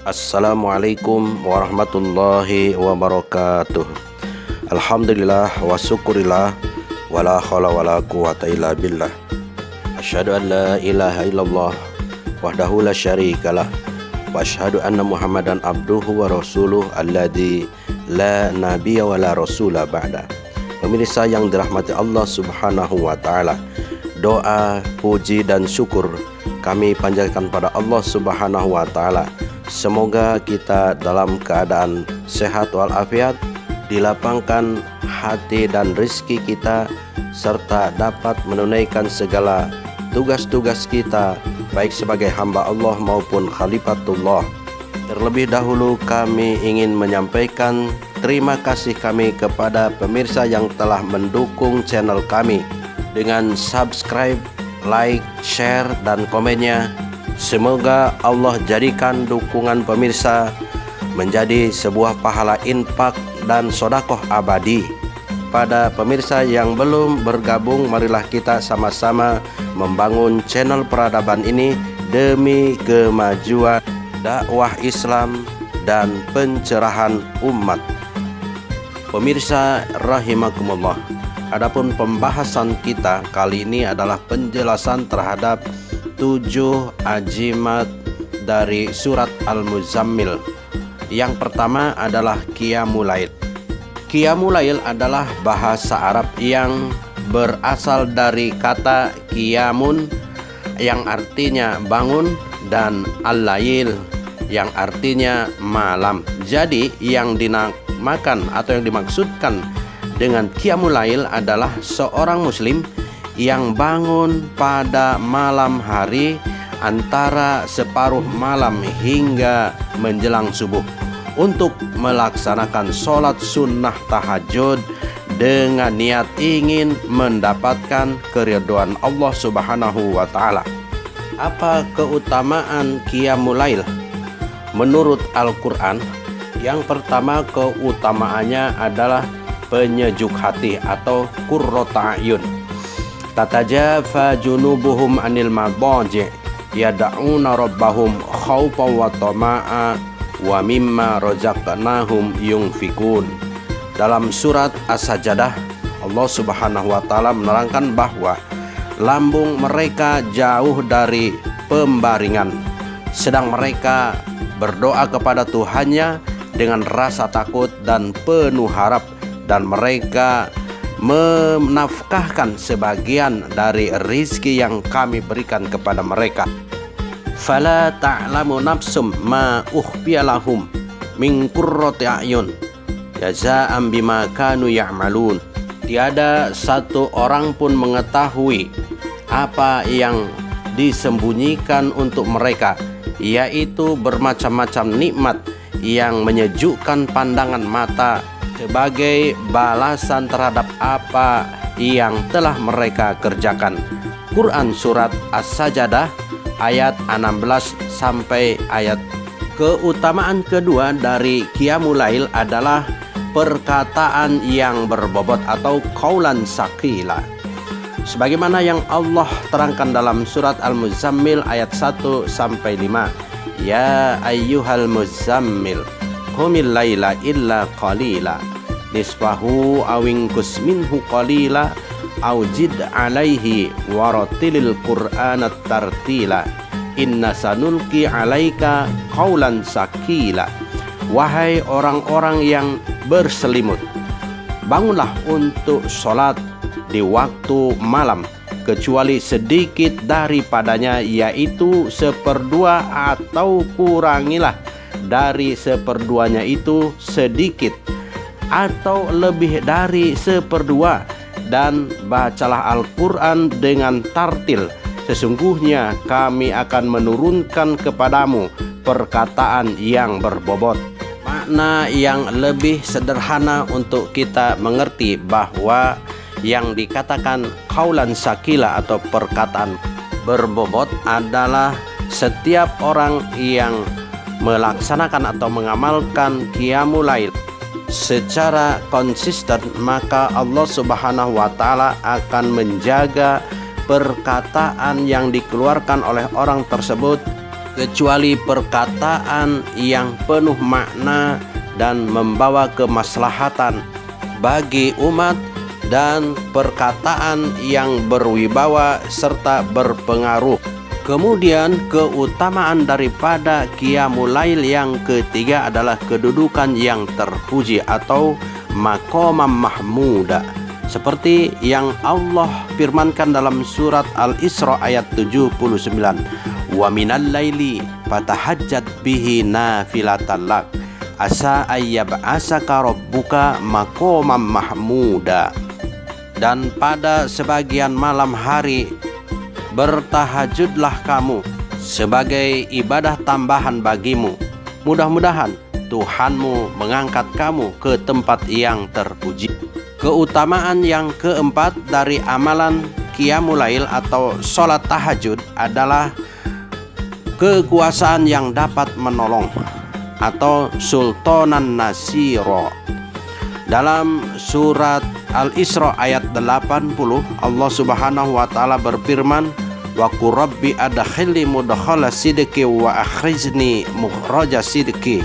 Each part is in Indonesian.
Assalamualaikum warahmatullahi wabarakatuh. Alhamdulillah wa syukurillah wala haula wala quwata illa billah. Asyhadu an la ilaha illallah wahdahu la syarikalah wa asyhadu anna Muhammadan abduhu wa rasuluh alladzi la nabiyya wa la rasula ba'da. Pemirsa yang dirahmati Allah Subhanahu wa taala, doa, puji dan syukur kami panjatkan pada Allah Subhanahu wa taala. Semoga kita dalam keadaan sehat walafiat, dilapangkan hati dan rezeki kita, serta dapat menunaikan segala tugas-tugas kita baik sebagai hamba Allah maupun khalifatullah. Terlebih dahulu kami ingin menyampaikan terima kasih kami kepada pemirsa yang telah mendukung channel kami dengan subscribe, like, share dan komennya. Semoga Allah jadikan dukungan pemirsa menjadi sebuah pahala infak dan sodakoh abadi. Pada pemirsa yang belum bergabung, marilah kita sama-sama membangun channel peradaban ini demi kemajuan dakwah Islam dan pencerahan umat. Pemirsa rahimakumullah, adapun pembahasan kita kali ini adalah penjelasan terhadap 7 ajimat dari surat Al-Muzammil. Yang pertama adalah Qiyamul Lail. Qiyamul Lail adalah bahasa Arab yang berasal dari kata qiyamun yang artinya bangun dan al-lail yang artinya malam. Jadi yang dinamakan atau yang dimaksudkan dengan Qiyamul Lail adalah seorang muslim yang bangun pada malam hari antara separuh malam hingga menjelang subuh untuk melaksanakan sholat sunnah tahajud dengan niat ingin mendapatkan keridhaan Allah Subhanahu wa taala. Apa keutamaan Qiyamul Lail? Menurut Al-Quran, yang pertama keutamaannya adalah penyejuk hati atau qurrata a'yun. Tatajafa junubuhum anil madaji' yad'una rabbahum khaufan wa tama'a wa mimma razaqnahum yunfikun. Dalam surat As-Sajdah, Allah Subhanahu wa taala menerangkan bahwa lambung mereka jauh dari pembaringan, sedang mereka berdoa kepada Tuhannya dengan rasa takut dan penuh harap, dan mereka menafkahkan sebagian dari rizki yang kami berikan kepada mereka. Fala ta'lamu nafsum ma ukhfiya lahum min qurrati a'yun jazaa'an bima kanu ya'malun. Tiada satu orang pun mengetahui apa yang disembunyikan untuk mereka, yaitu bermacam-macam nikmat yang menyejukkan pandangan mata sebagai balasan terhadap apa yang telah mereka kerjakan. Quran surat As-Sajdah ayat 16 sampai ayat. Keutamaan kedua dari Qiyamul Lail adalah perkataan yang berbobot atau qaulan saqila. Sebagaimana yang Allah terangkan dalam surat Al-Muzammil ayat 1 sampai 5. Ya ayyuhal muzammil qumil laila illa qalila nisfahu awingkus minhu qalila aujid alaihi waratilil qur'ana tartila inna sanulki alaika qaulan sakila. Wahai orang-orang yang berselimut, bangunlah untuk sholat di waktu malam kecuali sedikit daripadanya, yaitu 1/2 atau kurangilah dari 1/2-nya itu sedikit atau lebih dari 1/2, dan bacalah Al-Quran dengan tartil. Sesungguhnya kami akan menurunkan kepadamu perkataan yang berbobot. Makna yang lebih sederhana untuk kita mengerti bahwa yang dikatakan qaulan sakila atau perkataan berbobot adalah setiap orang yang melaksanakan atau mengamalkan Qiyamul Lail secara konsisten, maka Allah Subhanahu wa taala akan menjaga perkataan yang dikeluarkan oleh orang tersebut kecuali perkataan yang penuh makna dan membawa kemaslahatan bagi umat, dan perkataan yang berwibawa serta berpengaruh. Kemudian keutamaan daripada Qiyamul Lail yang ketiga adalah kedudukan yang terpuji atau maqamam mahmuda, seperti yang Allah firmankan dalam surat Al-Isra ayat 79, wa minal laili fatahajjat bihi nafilatan lak asa ayyab'asaka rabbuka maqamam mahmuda. Dan pada sebagian malam hari bertahajudlah kamu sebagai ibadah tambahan bagimu. Mudah-mudahan Tuhanmu mengangkat kamu ke tempat yang terpuji. Keutamaan yang keempat dari amalan Qiyamul Lail atau sholat tahajud adalah kekuasaan yang dapat menolong atau sultanan nasiro. Dalam surat Al-Isra ayat 80, Allah Subhanahu wa taala berfirman, wa qur rabbi adkhilni mudkhala sidqi wa akhrizni mukhraja sidqi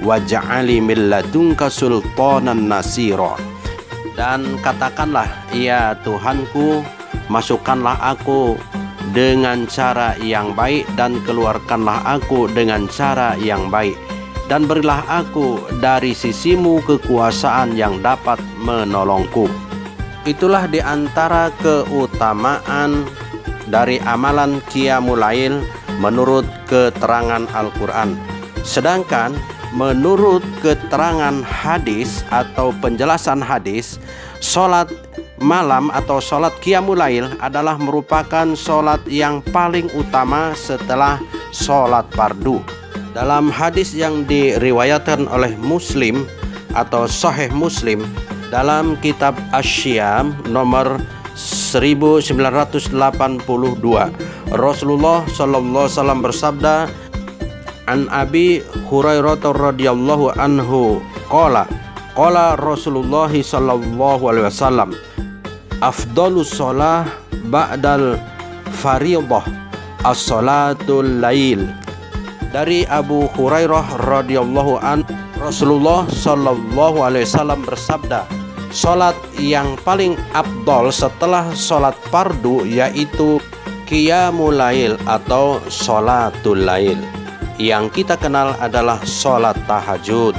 waj'alni min ladunka sultanan nasira. Dan katakanlah, ya Tuhanku, masukkanlah aku dengan cara yang baik dan keluarkanlah aku dengan cara yang baik, dan berilah aku dari sisimu kekuasaan yang dapat menolongku. Itulah di antara keutamaan dari amalan Qiyamul Lail menurut keterangan Al-Quran. Sedangkan menurut keterangan hadis atau penjelasan hadis, sholat malam atau sholat Qiyamul Lail adalah merupakan sholat yang paling utama setelah sholat fardu. Dalam hadis yang diriwayatkan oleh Muslim atau Sahih Muslim dalam kitab Asy-Syiyam nomor 1982, Rasulullah sallallahu alaihi wasallam bersabda, an Abi Hurairah radhiyallahu anhu qala Rasulullah sallallahu alaihi wasallam, afdhalus shalah ba'dal fardhah as-salatul lail. Dari Abu Hurairah radhiyallahu an, Rasulullah sallallahu alaihi wasallam bersabda, salat yang paling afdol setelah salat fardu yaitu Qiyamul Lail atau salatul lail. Yang kita kenal adalah salat tahajud.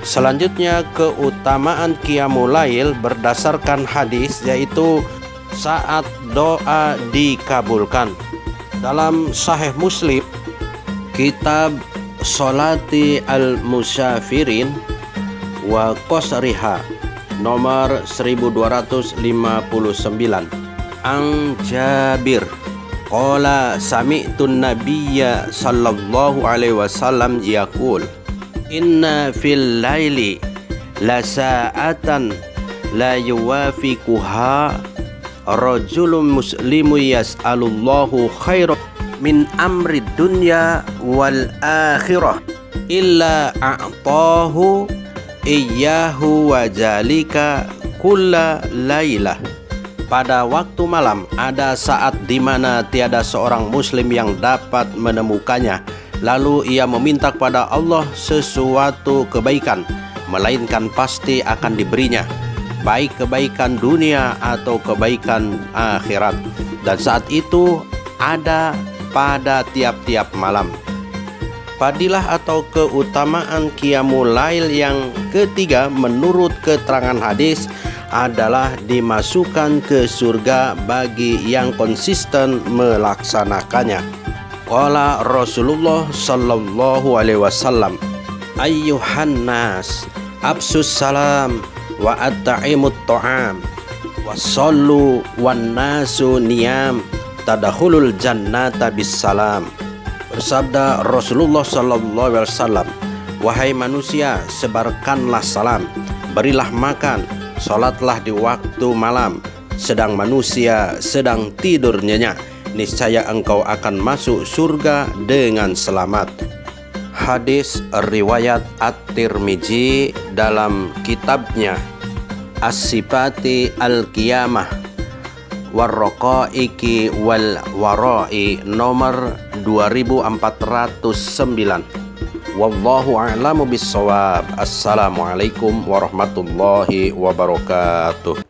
Selanjutnya keutamaan Qiyamul Lail berdasarkan hadis yaitu saat doa dikabulkan. Dalam Sahih Muslim kitab Sholati al-Musyafirin wa Qasriha nomor 1259, Ang Jabir qala sami'tun nabiyya sallallahu alaihi wasallam yaqul, inna fil laili la sa'atan la yuwafiquha rajulun muslimu yas'alullahu khairan min amri dunya wal akhirah illa a'tahu iyyahu wa jalika kulla lailah. Pada waktu malam ada saat di mana tiada seorang muslim yang dapat menemukannya, lalu ia meminta kepada Allah sesuatu kebaikan, melainkan pasti akan diberinya, baik kebaikan dunia atau kebaikan akhirat, dan saat itu ada pada tiap-tiap malam. Fadilah atau keutamaan Qiyamul Lail yang ketiga menurut keterangan hadis adalah dimasukkan ke surga bagi yang konsisten melaksanakannya. Qala Rasulullah sallallahu alaihi wasallam, ayyuhan nas absus salam wa at'imut ta'am wasallu wan nasu niyam tadkhulul jannata bisalam. Bersabda Rasulullah sallallahu alaihi wasallam, wahai manusia, sebarkanlah salam, berilah makan, salatlah di waktu malam, sedang manusia sedang tidur nyenyak, niscaya engkau akan masuk surga dengan selamat. Hadis riwayat At-Tirmizi dalam kitabnya As-Sifati Al-Qiyamah warraqaiki wal warai nomor 2409. Wallahu a'lamu bissawab. Assalamualaikum warahmatullahi wabarakatuh.